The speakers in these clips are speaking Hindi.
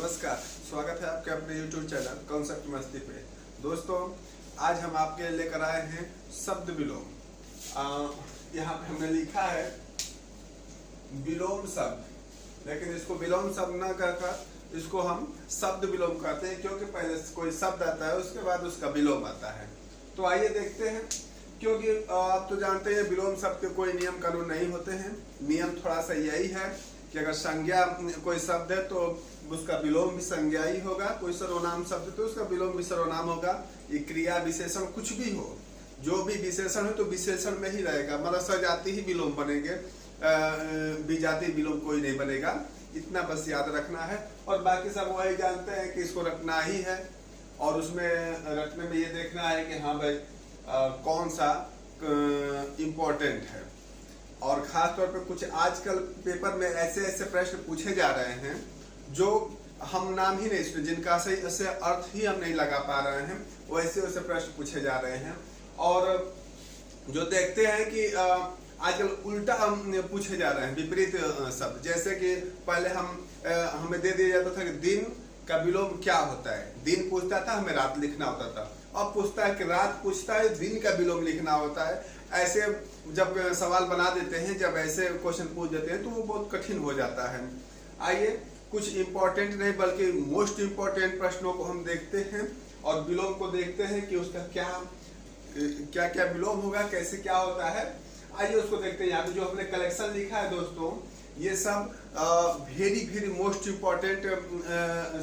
नमस्कार, स्वागत है आपके अपने YouTube चैनल कॉन्सेप्ट मस्ती पे। दोस्तों, आज हम आपके लिए लेकर आए हैं शब्द विलोम। यहाँ पे हमने लिखा है विलोम शब्द, लेकिन इसको विलोम शब्द न कहकर इसको हम शब्द विलोम कहते हैं, क्योंकि पहले कोई शब्द आता है उसके बाद उसका विलोम आता है। तो आइए देखते हैं, क्योंकि आप तो जानते हैं विलोम शब्द के कोई नियम कानून नहीं होते हैं। नियम थोड़ा सा यही है कि अगर संज्ञा कोई शब्द है तो उसका विलोम भी संज्ञा ही होगा, कोई सर्वनाम शब्द तो उसका विलोम भी सर्वनाम होगा। ये क्रिया विशेषण कुछ भी हो, जो भी विशेषण है तो विशेषण में ही रहेगा, मतलब सजाति ही विलोम बनेंगे, विजाति विलोम कोई नहीं बनेगा। इतना बस याद रखना है, और बाकी सब वही जानते हैं कि इसको रखना ही है। और उसमें रखने में ये देखना है कि हाँ भाई कौन सा इम्पोर्टेंट है। और खास तौर पे कुछ आजकल पेपर में ऐसे ऐसे प्रश्न पूछे जा रहे हैं जो हम नाम ही नहीं सुने, जिनका सही से अर्थ ही हम नहीं लगा पा रहे हैं, वैसे वैसे प्रश्न पूछे जा रहे हैं। और जो देखते हैं कि आजकल उल्टा पूछे जा रहे हैं, विपरीत शब्द। जैसे कि पहले हमें दे दिया जाता था कि दिन का विलोम क्या होता है, दिन पूछता था, हमें रात लिखना होता था। अब पूछता है कि रात पूछता है, दिन का विलोम लिखना होता है। ऐसे जब सवाल बना देते हैं, जब ऐसे क्वेश्चन पूछ देते हैं तो वो बहुत कठिन हो जाता है। आइए कुछ इम्पोर्टेंट नहीं बल्कि मोस्ट इम्पोर्टेंट प्रश्नों को हम देखते हैं और विलोम को देखते हैं कि उसका क्या क्या विलोम होगा, कैसे क्या होता है। आइए उसको देखते हैं। यहाँ पे जो हमने कलेक्शन लिखा है दोस्तों, ये सब वेरी वेरी मोस्ट इम्पोर्टेंट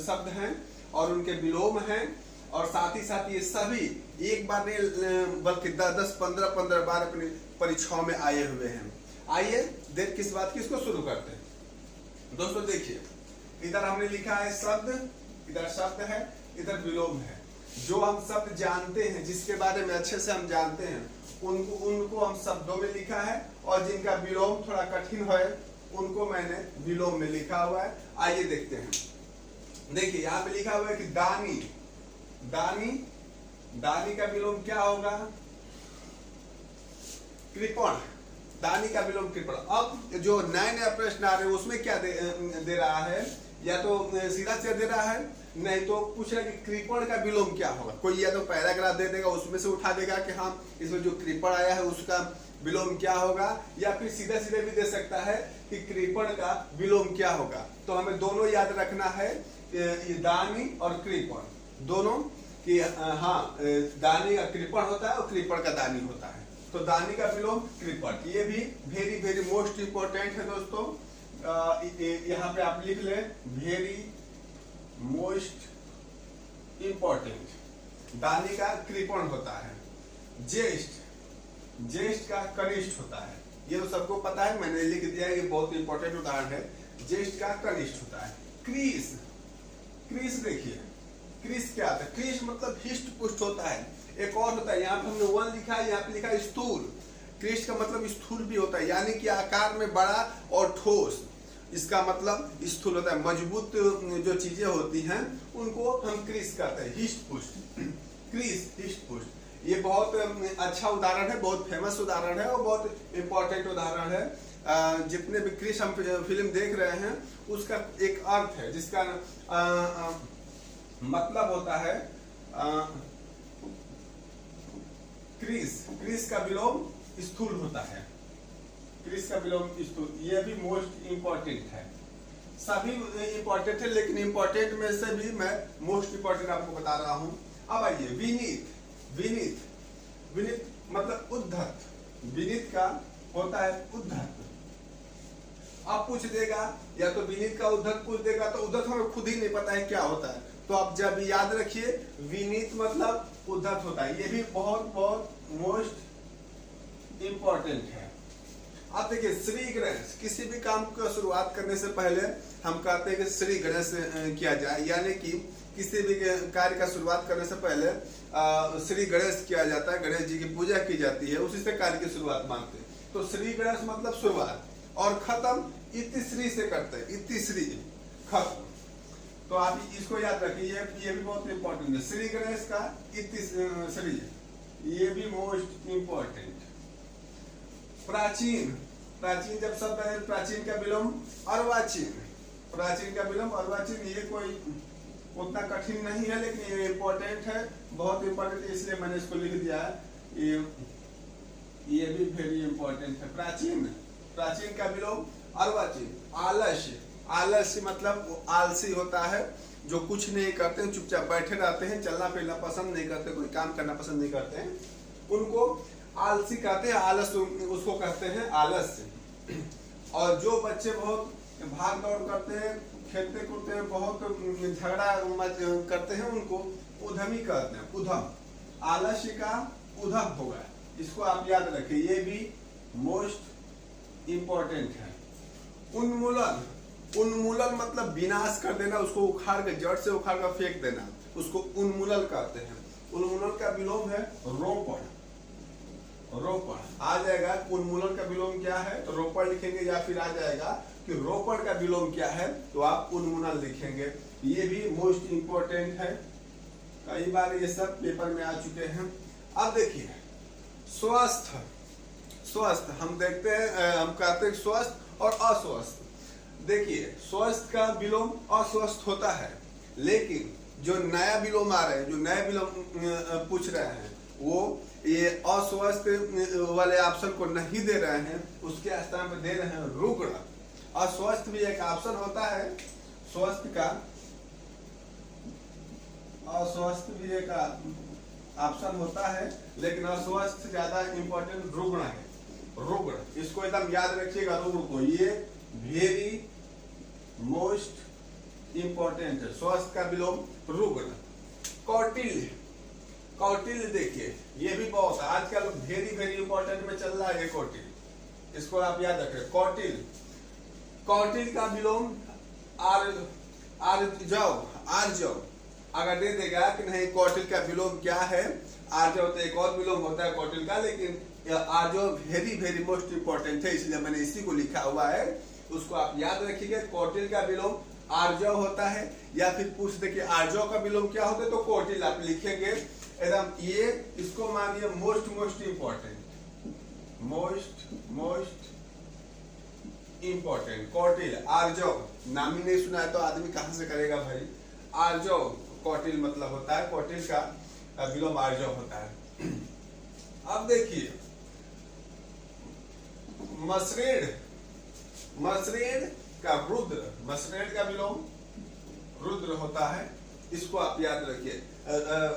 शब्द हैं और उनके विलोम हैं। और साथ ही साथ ये सभी एक बार नहीं बल्कि 10-15 बार अपनी परीक्षाओं में आए हुए हैं। आइए देख किस बात की, इसको शुरू करते हैं। दोस्तों देखिए, इधर हमने लिखा है शब्द, इधर शब्द है, इधर विलोम है। जो हम शब्द जानते हैं, जिसके बारे में अच्छे से हम जानते हैं, उनको हम शब्दों में लिखा है, और जिनका विलोम थोड़ा कठिन है उनको मैंने विलोम में लिखा हुआ है। आइए देखते हैं। देखिए यहाँ पे लिखा हुआ है कि दानी, दानी, दानी का विलोम क्या होगा? कृपण। दानी का विलोम कृपण। अब जो नए नए प्रश्न आ रहे हैं उसमें क्या दे रहा है, या तो सीधा से दे रहा है, नहीं तो पूछ रहा है कि कृपण का विलोम क्या होगा। कोई या तो पैराग्राफ दे देगा, उसमें से उठा देगा कि हाँ इसमें जो कृपण आया है उसका विलोम क्या होगा, या फिर सीधे सीधे भी दे सकता है कि कृपण का विलोम क्या होगा। तो हमें दोनों याद रखना है, ये दानी और कृपण दोनों, कि हाँ दानी का कृपण होता है और कृपण का दानी होता है। तो दानी का विलोम कृपण, ये भी वेरी वेरी मोस्ट इम्पोर्टेंट है दोस्तों। यहाँ पे आप लिख लें, वेरी मोस्ट इम्पोर्टेंट। दानी का कृपण होता है। ज्येष्ठ, ज्येष्ठ का कनिष्ठ होता है। ये तो सबको पता है, मैंने लिख दिया, ये बहुत इंपॉर्टेंट उदाहरण है। ज्येष्ठ का कनिष्ठ होता है। क्रीस, क्रीस देखिए, क्रीस क्या होता है? क्रीस मतलब हिष्ट पुष्ट होता है। एक और होता है, यहाँ पे हमने वन लिखा है, यहाँ पे लिखा है स्थूल। क्रीस का मतलब स्थूल भी होता है, यानी कि आकार में बड़ा और ठोस। इसका मतलब स्थूल होता है। मजबूत जो चीजें होती हैं उनको हम क्रीस कहते हैं, हिष्ट पुष्ट। क्रीस हिष्ट पुष्ट, ये बहुत अच्छा उदाहरण है, बहुत फेमस उदाहरण है और बहुत इंपॉर्टेंट उदाहरण है। जितने भी क्रीस हम फिल्म देख रहे हैं उसका एक अर्थ है, जिसका मतलब होता है क्रीस। क्रीस का विलोम स्थूल होता है। क्रीस का विलोम स्थूल, ये भी मोस्ट इम्पोर्टेंट है। सभी इम्पोर्टेंट है, लेकिन इम्पोर्टेंट में से भी मैं मोस्ट इम्पोर्टेंट आपको बता रहा हूं। अब आइए विनीत, विनीत, विनीत मतलब उद्धत। विनीत का होता है उद्धत। अब पूछ देगा, या तो विनीत का उद्धत पूछ देगा, तो उद्धत हमें खुद ही नहीं पता है क्या होता है। तो आप जब याद रखिए, विनीत मतलब उद्धत होता है। ये भी बहुत बहुत मोस्ट इम्पोर्टेंट है। आप देखिए, श्री गणेश, किसी भी काम का शुरुआत करने से पहले हम कहते हैं कि श्री गणेश किया जाए, यानी कि किसी भी कार्य का शुरुआत करने से पहले श्री गणेश किया जाता है, गणेश जी की पूजा की जाती है, उसी से कार्य की शुरुआत मानते हैं। तो श्री गणेश मतलब शुरुआत, और खत्म इतिश्री से करते हैं, इतिश्री खत्म। तो आप इसको याद रखिए, ये भी बहुत इंपॉर्टेंट है। श्री गणेश का इतिश्री, ये भी मोस्ट इम्पोर्टेंट। प्राचीन, प्राचीन जब शब्द है, प्राचीन का विलोम अर्वाचीन। प्राचीन का विलोम अर्वाचीन ये कोई उतना कठिन नहीं है, लेकिन ये इम्पोर्टेंट है, बहुत इम्पोर्टेंट है, इसलिए मैंने इसको लिख दिया है। ये भी वेरी इम्पोर्टेंट है। प्राचीन, प्राचीन का विलोम अर्वाचीन। आलस्य, आलस्य मतलब आलसी होता है, जो कुछ नहीं करते हैं, चुपचाप बैठे रहते हैं, चलना फिरना पसंद नहीं करते, कोई काम करना पसंद नहीं करते हैं, उनको आलसी कहते हैं। आलस उसको कहते हैं आलस्य। और जो बच्चे बहुत भाग दौड़ करते हैं, खेलते कूदते हैं, बहुत झगड़ा करते हैं, उनको उद्यमी कहते हैं। उद्यम, आलस्य का उद्यम होगा, इसको आप याद रखिए, ये भी मोस्ट इम्पोर्टेंट है। उन्मूलन, उन्मूलन मतलब विनाश कर देना, उसको उखाड़ के जड़ से उखाड़ कर फेंक देना, उसको उन्मूलन कहते हैं। उन्मूलन का विलोम है रोपण। रोपण आ जाएगा, उन्मूलन का विलोम क्या है तो रोपण लिखेंगे, या फिर आ जाएगा कि रोपण का विलोम क्या है तो आप उन्मूलन लिखेंगे। ये भी मोस्ट इम्पोर्टेंट है, कई बार ये सब पेपर में आ चुके हैं। अब देखिए स्वस्थ, स्वस्थ हम देखते हैं, हम कहते हैं स्वस्थ और अस्वस्थ। देखिए स्वस्थ का विलोम अस्वस्थ होता है, लेकिन जो नया विलोम आ रहे हैं, जो नया विलोम पूछ रहे हैं, वो ये अस्वस्थ वाले ऑप्शन को नहीं दे रहे हैं, उसके स्थान पर दे रहे हैं रुग्ण। अस्वस्थ भी एक ऑप्शन होता है, स्वस्थ का अस्वस्थ भी एक ऑप्शन होता है, लेकिन अस्वस्थ ज्यादा इंपॉर्टेंट रुग्ण है। रुग्ण, इसको एकदम याद रखिएगा, रुग्ण को, ये वेरी मोस्ट इंपॉर्टेंट है। स्वस्थ का विलोम रुग्ण। कौटिल्य, कौटिल्य देखिए ये भी बहुत है, आजकल वेरी वेरी इंपॉर्टेंट में चल रहा है ये कौटिल्य, इसको आप याद रखें। कौटिल्य, कौटिल्य का विलोम आर्जव। अगर दे देगा कि नहीं कौटिल्य का विलोम क्या है, आर्जव, तो एक और विलोम होता है कौटिल्य का, लेकिन आर्जव वेरी वेरी मोस्ट इंपॉर्टेंट है, इसलिए मैंने इसी को लिखा हुआ है, उसको आप याद रखिएगा। कौटिल्य का विलोम आर्जव होता है, या फिर पूछ दे कि आर्जव का विलोम क्या होता है तो कौटिल्य आप लिखेंगे एकदम। ये इसको मानिए most most important, most important. कौटिल्य, आर्जव, नाम ही नहीं सुना है तो आदमी कहां से करेगा भाई। आर्जव कौटिल्य मतलब होता है, कौटिल्य का विलोम आर्जव होता है। अब देखिए मसरेण, मसरेण का रुद्र, मसरेण का विलोम रुद्र होता है, इसको आप याद रखिए।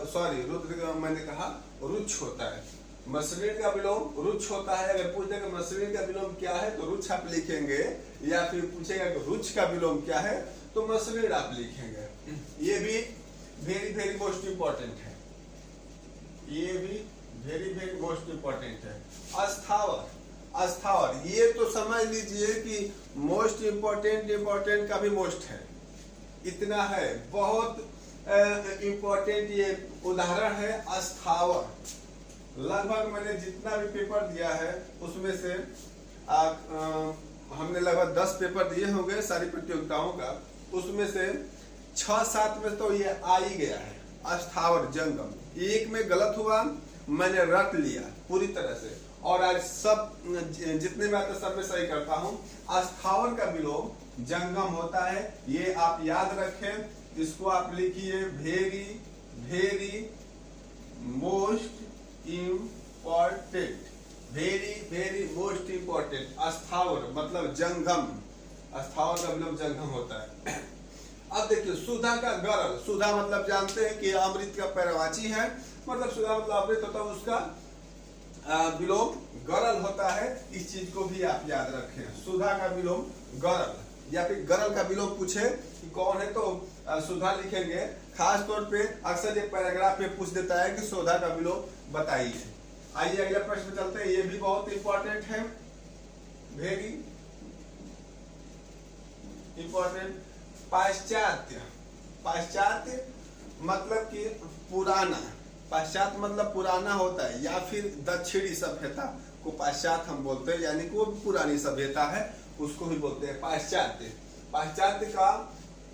सॉरी, रुद्र का मैंने कहा रुच्छ होता है, मसरेण का विलोम रुच्छ होता है। अगर पूछ देगा मसरेण का विलोम क्या है तो रुच्छ आप लिखेंगे, या फिर पूछेगा कि रुच्छ का विलोम क्या है तो मसरेण आप लिखेंगे। ये भी वेरी वेरी मोस्ट इंपॉर्टेंट है, ये भी वेरी वेरी मोस्ट इंपॉर्टेंट है। अस्थावर, अस्थावर ये तो समझ लीजिए कि मोस्ट इंपॉर्टेंट का भी मोस्ट है, इतना है, बहुत इंपॉर्टेंट ये उदाहरण है अस्थावर। लगभग मैंने जितना भी पेपर दिया है उसमें से हमने लगभग 10 पेपर दिए होंगे सारी प्रतियोगिताओं का, उसमें से 6-7 में तो ये आ ही गया है अस्थावर जंगम। एक में गलत हुआ, मैंने रट लिया पूरी तरह से, और आज सब जितने में आते सब में सही करता हूँ। अस्थावर का विलोम जंगम होता है, ये आप याद रखें, इसको आप लिखिए very very most important, very very most important. अस्थावर मतलब जंगम, अस्थावर का विलोम जंगम होता है। अब देखिए सुधा का गरल, सुधा मतलब जानते हैं कि अमृत का पर्यायवाची है, मतलब सुधा मतलब अमृत होता है, उसका विलोम गरल होता है, इस चीज को भी आप याद रखें। सुधा का विलोम गरल, या फिर गरल का विलोम पूछे कि कौन है तो सुधा लिखेंगे। खास तौर पे अक्सर ये पैराग्राफ में पूछ देता है कि सुधा का विलोम बताइए। आइए अगले प्रश्न चलते हैं, ये भी बहुत इंपॉर्टेंट है, वेरी इंपॉर्टेंट। पाश्चात्य, पाश्चात्य मतलब कि पुराना, पाश्चात्य मतलब पुराना होता है, या फिर दक्षिणी सभ्यता को पाश्चात्य हम बोलते हैं, यानी कि वो पुरानी सभ्यता है, उसको भी बोलते हैं पाश्चात्य। पाश्चात्य का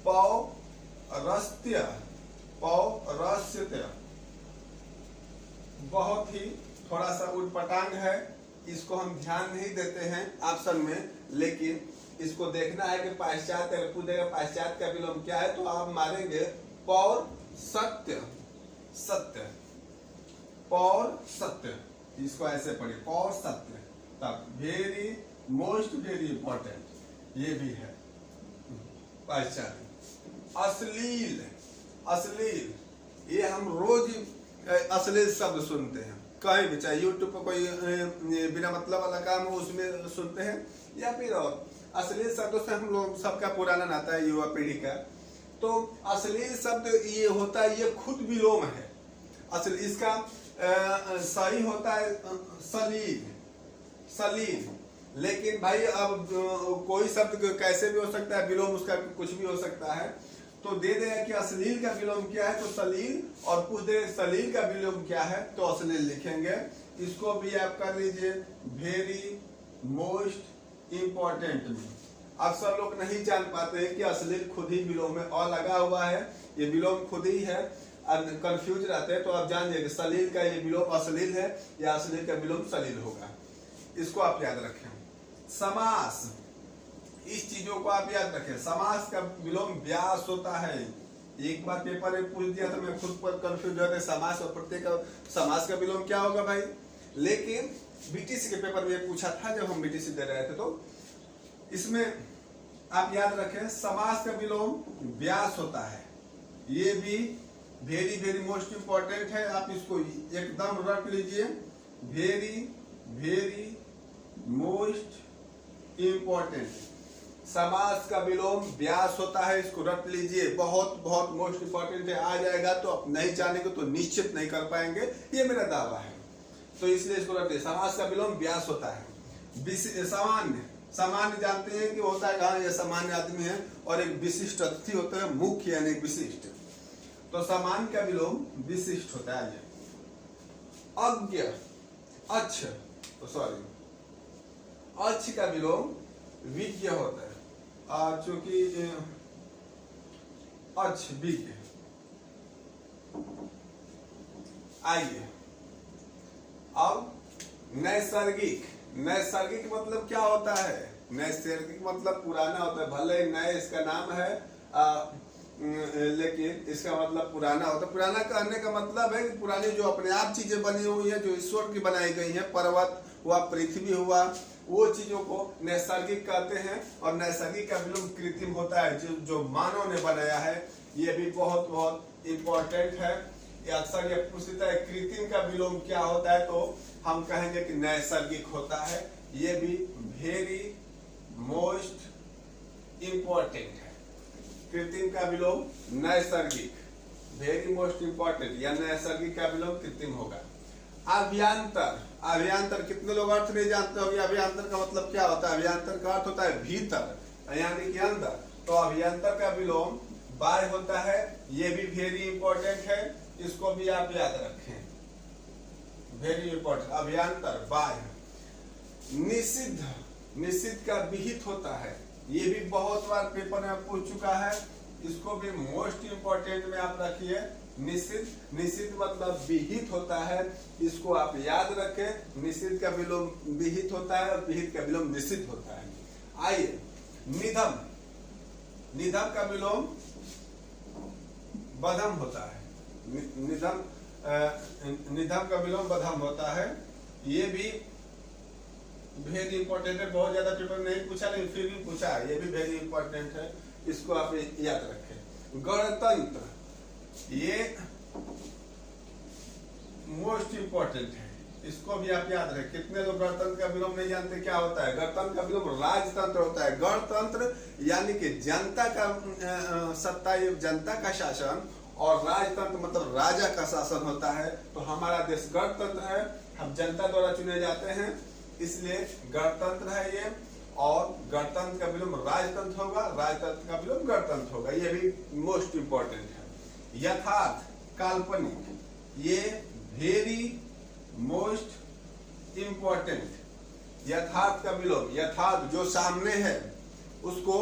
पौरस्त्य, पौरस्त्य बहुत ही थोड़ा सा उटपटांग है, इसको हम ध्यान नहीं देते हैं ऑप्शन में, लेकिन इसको देखना है कि पाश्चात्य, अगर पूछेगा पाश्चात्य का विलोम क्या है, तो आप मारेंगे पौर सत्य, सत्य, पौर सत्य, इसको ऐसे पढ़िए पौर सत्य। तब वेरी मोस्ट वेरी इंपॉर्टेंट ये भी है पाश्चात्य। अश्लील, अश्लील, ये हम रोज अश्लील शब्द सुनते हैं कहीं भी, चाहे यूट्यूब पर कोई बिना मतलब वाला काम हो उसमें सुनते हैं, या फिर और अश्लील शब्दों से हम लोग सबका पुराना नाता है युवा पीढ़ी का। तो अश्लील शब्द ये होता है, ये खुद विलोम है अश्लील, इसका सही होता है सलील, सलील। लेकिन भाई अब कोई शब्द कैसे भी हो सकता है, विलोम उसका कुछ भी हो सकता है। तो दे देगा कि अश्लील का विलोम क्या है, तो सलील, और पूछ दे सलील का विलोम क्या है, तो अश्लील लिखेंगे। इसको भी आप कर लीजिए वेरी मोस्ट इम्पोर्टेंट में। अक्सर लोग नहीं जान पाते हैं कि अश्लील खुद ही विलोम है, और लगा हुआ है, ये विलोम खुद ही है, कंफ्यूज रहते हैं। तो आप जान जाइए सलील का ये विलोम अश्लील है या अश्लील का विलोम सलील होगा, इसको आप याद रखें। समास, इस चीजों को आप याद रखें, समास का विलोम व्यास होता है। एक बार पेपर में पूछ दिया तो मैं खुद पर कंफ्यूज हो गया, समास और प्रत्यय का समास का विलोम क्या होगा भाई। लेकिन बीटीसी के पेपर में पूछा था जब हम बीटीसी दे रहे थे, तो इसमें आप याद रखें समास का विलोम व्यास होता है। ये भी वेरी वेरी मोस्ट इंपॉर्टेंट है, आप इसको एकदम रख लीजिए, वेरी वेरी मोस्ट इंपॉर्टेंट। समास का विलोम व्यास होता है, इसको रख लीजिए, बहुत बहुत मोस्ट इंपॉर्टेंट है। आ जाएगा तो आप नहीं जानेंगे तो निश्चित नहीं कर पाएंगे, ये मेरा दावा है, तो इसलिए इसको रखते हैं। समास का विलोम व्यास होता है। सामान्य, सामान्य जानते हैं कि होता है कहाँ, ये सामान्य आदमी है, और एक विशिष्ट अतिथि होता है, मुख्य यानी विशिष्ट। तो सामान्य का विलोम विशिष्ट होता है। अज्ञ, अच्छ, सॉरी, अच्छ का विलोम विज्ञ होता है, चूंकि अच्छ विज्ञ। आइए अब नैसर्गिक, नैसर्गिक मतलब क्या होता है, नैसर्गिक मतलब पुराना होता है, भले नए इसका नाम है लेकिन इसका मतलब पुराना होता है। पुराना कहने का मतलब है कि पुरानी जो अपने आप चीजें बनी हुई है, जो ईश्वर की बनाई गई है, पर्वत हुआ, पृथ्वी हुआ, वो चीजों को नैसर्गिक कहते हैं। और नैसर्गिक का विलोम कृत्रिम होता है, जो मानव ने बनाया है। ये भी बहुत बहुत इम्पोर्टेंट है, ये अक्सर ये पूछता है कृत्रिम का विलोम क्या होता है, तो हम कहेंगे कि नैसर्गिक होता है। ये भी वेरी मोस्ट इम्पोर्टेंट है। कृत्रिम का विलोम नैसर्गिक, वेरी मोस्ट इंपॉर्टेंट, या नैसर्गिक का विलोम कृत्रिम होगा। अभ्यंतर, अभ्यंतर कितने लोग अर्थ नहीं जानते होंगे, अभ्यंतर का मतलब क्या होता है। अभ्यंतर का अर्थ होता है भीतर, यानी कि अंदर। तो अभ्यंतर का विलोम बाह्य होता है, ये भी वेरी इंपॉर्टेंट है, इसको भी आप याद रखें, वेरी इंपॉर्टेंट। अभ्यंतर बाह्य। निषिद्ध, निषिद्ध का विहित होता है, ये भी बहुत बार पेपर में पूछ चुका है, इसको भी मोस्ट इंपॉर्टेंट में आप रखिए। निषिद्ध, निषिद्ध मतलब विहित होता है, इसको आप याद रखें। निषिद्ध का विलोम विहित होता है और विहित का विलोम निषिद्ध होता है। आइए निधम, निधम का विलोम बधम होता है। निधम, निधम का विलोम बधम होता है, ये भी वेरी इंपॉर्टेंट है। बहुत ज्यादा पेपर नहीं पूछा, लेकिन फिर भी पूछा है, ये भी वेरी इंपॉर्टेंट है, इसको आप याद रखें। गणतंत्र, ये मोस्ट इंपॉर्टेंट है, इसको भी आप याद रखें। कितने लोग गणतंत्र का विलोम नहीं जानते क्या होता है। गणतंत्र का विलोम राजतंत्र होता है। गणतंत्र यानी कि जनता का सत्ता, जनता का शासन, और राजतंत्र मतलब राजा का शासन होता है। तो हमारा देश गणतंत्र है, हम जनता द्वारा चुने जाते हैं, इसलिए गणतंत्र है ये। और गणतंत्र का विलोम राजतंत्र होगा, राजतंत्र का विलोम गणतंत्र होगा, ये भी मोस्ट इंपॉर्टेंट है। यथार्थ, काल्पनिक, ये वेरी मोस्ट इंपॉर्टेंट। यथार्थ का विलोम, यथार्थ जो सामने है उसको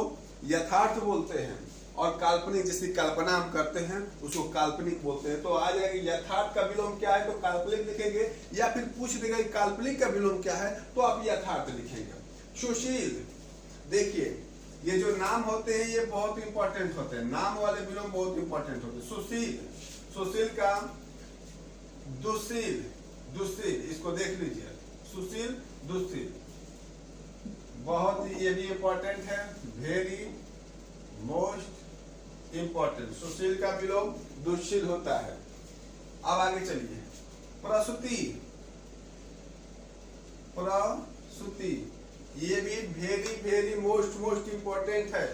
यथार्थ बोलते हैं, और काल्पनिक जिसकी कल्पना हम करते हैं उसको काल्पनिक बोलते हैं। तो आ जाएगा यथार्थ का विलोम क्या है, तो काल्पनिक लिखेंगे, या फिर पूछ देगा काल्पनिक का विलोम क्या है, तो आप यथार्थ लिखेंगे। सुशील, देखिए ये जो नाम होते हैं ये बहुत इंपॉर्टेंट होते हैं, नाम वाले विलोम बहुत इंपॉर्टेंट होते हैं। सुशील, सुशील का दुशील, दुशील, इसको देख लीजिए, सुशील दुशील, बहुत ही ये भी इंपॉर्टेंट है, वेरी मोस्ट इंपॉर्टेंट। सुशील का विलोम दुशील होता है। अब आगे चलिए, प्रसूति, प्रसूति, ये भी very very most most important है,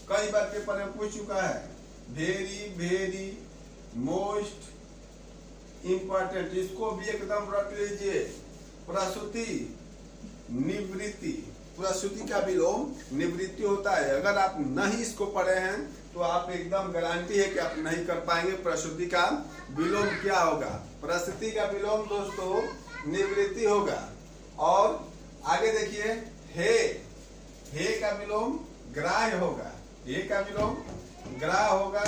कई बार पेपर में पूछ चुका है, वेरी वेरी मोस्ट इंपॉर्टेंट, इसको भी एकदम रख लीजिए। प्रसूति, निवृत्ति, प्रसूति का विलोम निवृत्ति होता है। अगर आप नहीं इसको पढ़े हैं तो आप एकदम गारंटी है कि आप नहीं कर पाएंगे। प्रसूति का विलोम क्या होगा? प्रसूति का विलोम दोस्तों निवृत्ति होगा। और आगे देखिए, हे का विलोम ग्राह्य होगा, हे का विलोम ग्राह्य होगा।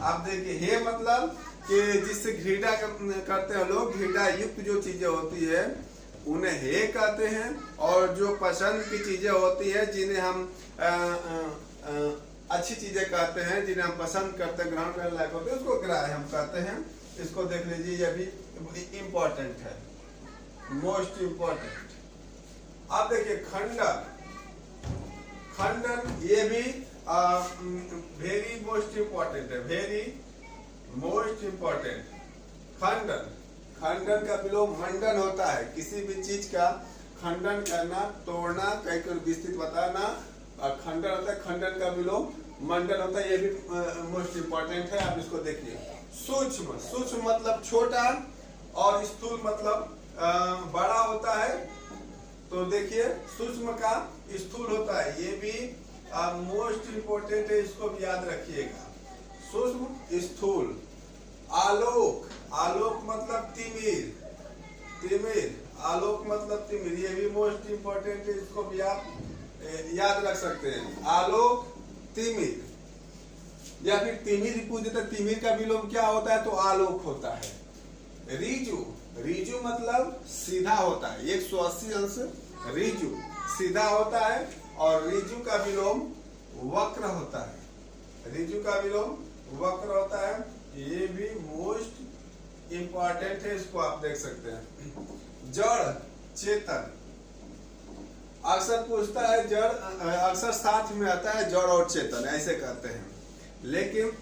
आप देखिए, हे मतलब कि जिससे घृणा करते हैं लोग, घृणा युक्त जो चीजें होती है उन्हें हे कहते हैं, और जो पसंद की चीजें होती है जिन्हें हम अच्छी चीजें कहते हैं, जिन्हें हम पसंद करते हैं, ग्रहण करने लायक होते हैं, उसको ग्राह्य हम कहते हैं। इसको देख लीजिए, यह भी इम्पोर्टेंट है, मोस्ट इम्पोर्टेंट। अब देखिए खंडन, खंडन ये भी वेरी मोस्ट इम्पोर्टेंट है, वेरी मोस्ट इम्पोर्टेंट। खंडन, खंडन का विलोम मंडन होता है, किसी भी चीज का खंडन करना, तोड़ना, कहीं को विस्तृत बताना खंडन होता है। खंडन का विलोम मंडन होता है, ये भी मोस्ट इम्पोर्टेंट है। आप इसको देखिए। सूक्ष्म, सूक्ष्म मतलब छोटा, और स्थूल मतलब बड़ा होता है। तो देखिए सूक्ष्म का स्थूल होता है, ये भी मोस्ट इम्पोर्टेंट है, इसको भी याद रखिएगा। सूक्ष्म स्थूल। आलोक, आलोक मतलब तिमिर, तिमिर, आलोक मतलब तिमिर, ये भी मोस्ट इम्पोर्टेंट है, इसको भी आप याद रख सकते हैं। आलोक, तिमिर, या फिर तिमिर पूछ देते, तिमिर का विलोम क्या होता है? तो आलोक होता है। रीजु, रीजु मतलब सीधा होता है, 180 अंश रीजु सीधा होता है, और रीजु का विलोम वक्र होता है, रीजु का विलोम वक्र होता है, ये भी मोस्ट इम्पॉर्टेंट है, इसको आप देख सकते हैं। जड़, चेतन, अक्सर पूछता है जड़, अक्सर साथ में आता है जड़ और चेतन, ऐसे कहते हैं, लेकिन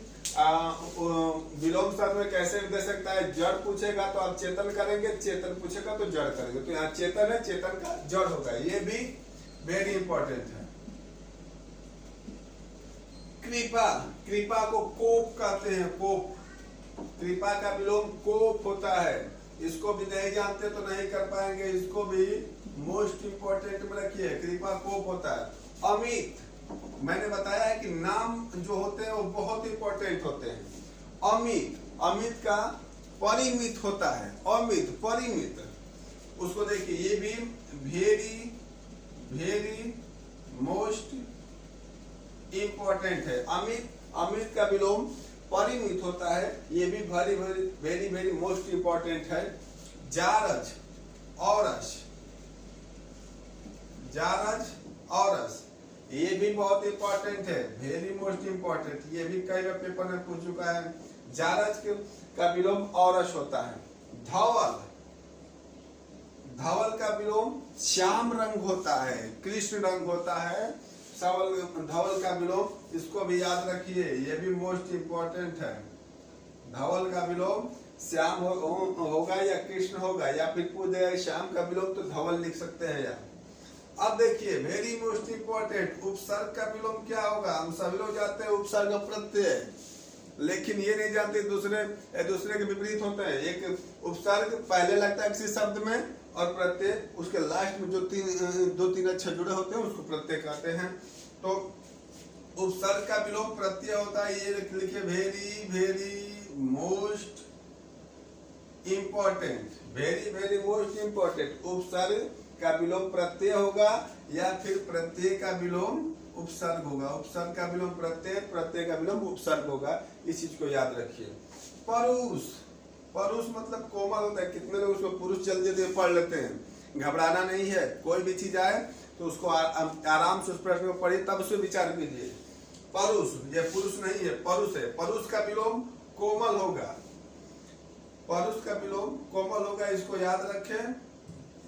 विलोम साथ में कैसे दे सकता है? जड़ पूछेगा तो आप चेतन करेंगे, चेतन पूछेगा तो जड़ करेंगे, तो यहाँ चेतन है, चेतन का जड़ होगा, ये भी वेरी इंपॉर्टेंट है। कृपा, कृपा को कोप कहते हैं, कोप, कृपा का विलोम कोप होता है, इसको भी नहीं जानते तो नहीं कर पाएंगे, इसको भी मोस्ट इंपॉर्टेंट में रखिए, कृपा कोप होता है। अमित, मैंने बताया है कि नाम जो होते हैं वो बहुत इंपॉर्टेंट होते हैं। अमित, अमित का परिमित होता है, अमित, परिमित, उसको देखिए, ये भी वेरी वेरी मोस्ट इंपॉर्टेंट है। अमित, अमित का विलोम परिमित होता है, ये भी very very very very most important है। जारज, औरस, जारज, औरस, ये भी बहुत इंपॉर्टेंट है, वेरी मोस्ट इंपॉर्टेंट, ये भी कई बार पेपर में पूछ चुका है। जारज का विलोम औरस होता है। धवल, धवल का विलोम श्याम रंग होता है, कृष्ण रंग होता है, धवल का विलोम, इसको भी याद रखिए, ये भी मोस्ट इंपॉर्टेंट है। धवल का विलोम श्याम होगा या कृष्ण होगा, या फिर पूछ देगा श्याम का विलोम तो धवल लिख सकते हैं यार। अब देखिए वेरी मोस्ट इंपॉर्टेंट, उपसर्ग का विलोम क्या होगा? हम सभी लोग जानते हैं उपसर्ग प्रत्यय, लेकिन ये नहीं जानते दूसरे के विपरीत होते हैं। एक उपसर्ग पहले लगता है किसी शब्द में, और प्रत्यय उसके लास्ट में जो दो तीन अक्षर जुड़े होते हैं उसको प्रत्यय कहते हैं। तो उपसर्ग का विलोम प्रत्यय होता है, ये लिखिए, very very most important, very very most important. उपसर्ग का विलोम प्रत्यय होगा, या फिर प्रत्यय का विलोम उपसर्ग होगा, उपसर्ग का विलोम प्रत्यय, प्रत्यय का विलोम उपसर्ग होगा, इस चीज को याद रखिए। परुष, परुष मतलब कोमल होता है, कितने लोग उसको पुरुष जल्दी जल्दी पढ़ लेते हैं, घबराना नहीं है, कोई भी चीज आए तो उसको आराम से उस प्रश्न को पढ़िए, तब उसे विचार कीजिए। परुष, ये पुरुष नहीं है, परुष है। परुष का विलोम कोमल होगा, परुष का विलोम कोमल होगा, इसको याद रखें।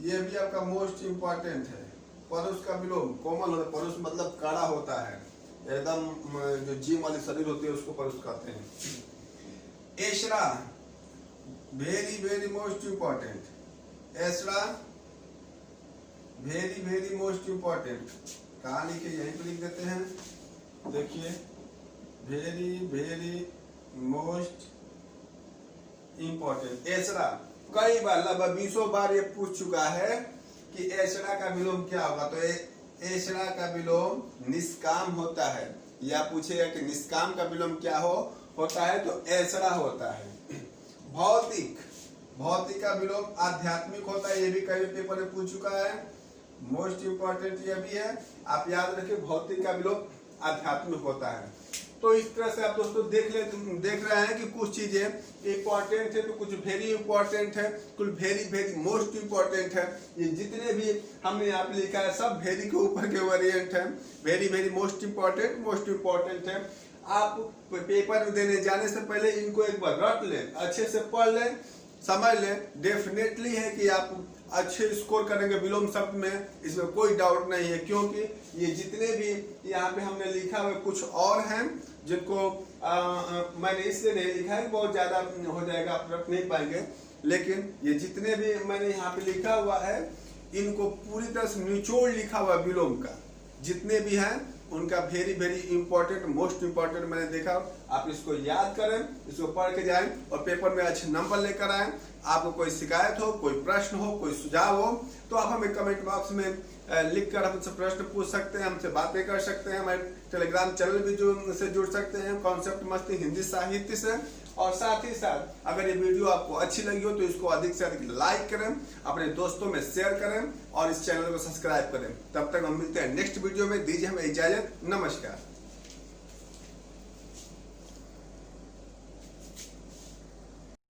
ये भी आपका मोस्ट इंपॉर्टेंट है। परुष का विलोम कोमल होता है। परुष मतलब कड़ा होता है, एकदम जो जिम वाले शरीर होते हैं उसको परुष कहते हैं। एसरा, वेरी वेरी मोस्ट इंपॉर्टेंट। एसरा वेरी वेरी मोस्ट इंपॉर्टेंट। कहाँ लिखे, यहीं पे लिख देते हैं, देखिए, वेरी वेरी मोस्ट इंपॉर्टेंट। एसरा कई बार, लगभग 20 बार ये पूछ चुका है कि एसरा का विलोम क्या होगा। तो एसरा का विलोम निष्काम होता है, या पूछेगा कि निष्काम का विलोम क्या होता है, तो एसरा होता है। भौतिक, भौतिक का विलोम आध्यात्मिक होता है, ये भी कई पेपर में पूछ चुका है। मोस्ट इंपॉर्टेंट ये भी है, आप याद रखिए, भौतिक का विलोम आध्यात्मिक होता है। तो इस तरह से आप दोस्तों देख रहे हैं कि कुछ चीजें इंपॉर्टेंट है, तो कुछ वेरी इंपॉर्टेंट है, कुछ वेरी वेरी मोस्ट इंपॉर्टेंट है। ये जितने भी हमने यहाँ पे लिखा है सब वेरी के ऊपर के वेरिएंट है। वेरी वेरी मोस्ट इंपॉर्टेंट है। आप पेपर देने जाने से पहले इनको एक बार रट लें, अच्छे से पढ़ लें, समझ लें। डेफिनेटली है कि आप अच्छे स्कोर करेंगे विलोम शब्द में, इसमें कोई डाउट नहीं है, क्योंकि ये जितने भी यहाँ पे हमने लिखा हुआ कुछ और हैं जिनको मैंने इसलिए नहीं लिखा है, बहुत ज्यादा हो जाएगा, आप रख नहीं पाएंगे। लेकिन ये जितने भी मैंने यहाँ पे लिखा हुआ है, इनको पूरी तरह से निचोड़ लिखा हुआ विलोम का, जितने भी हैं उनका very very important, most important मैंने देखा। आप इसको याद करें, इसको पढ़ के जाएं और पेपर में अच्छे नंबर लेकर आएं। आपको कोई शिकायत हो, कोई प्रश्न हो, कोई सुझाव हो, तो आप हमें कमेंट बॉक्स में लिखकर हमसे प्रश्न पूछ सकते हैं, हमसे बातें कर सकते हैं। हमारे टेलीग्राम चैनल भी से जुड़ सकते हैं, कॉन्सेप्ट मस्ती हिंदी साहित्य से। और साथ ही साथ अगर ये वीडियो आपको अच्छी लगी हो तो इसको अधिक से अधिक लाइक करें, अपने दोस्तों में शेयर करें और इस चैनल को सब्सक्राइब करें। तब तक हम मिलते हैं नेक्स्ट वीडियो में। दीजिए हमें इजाजत, नमस्कार।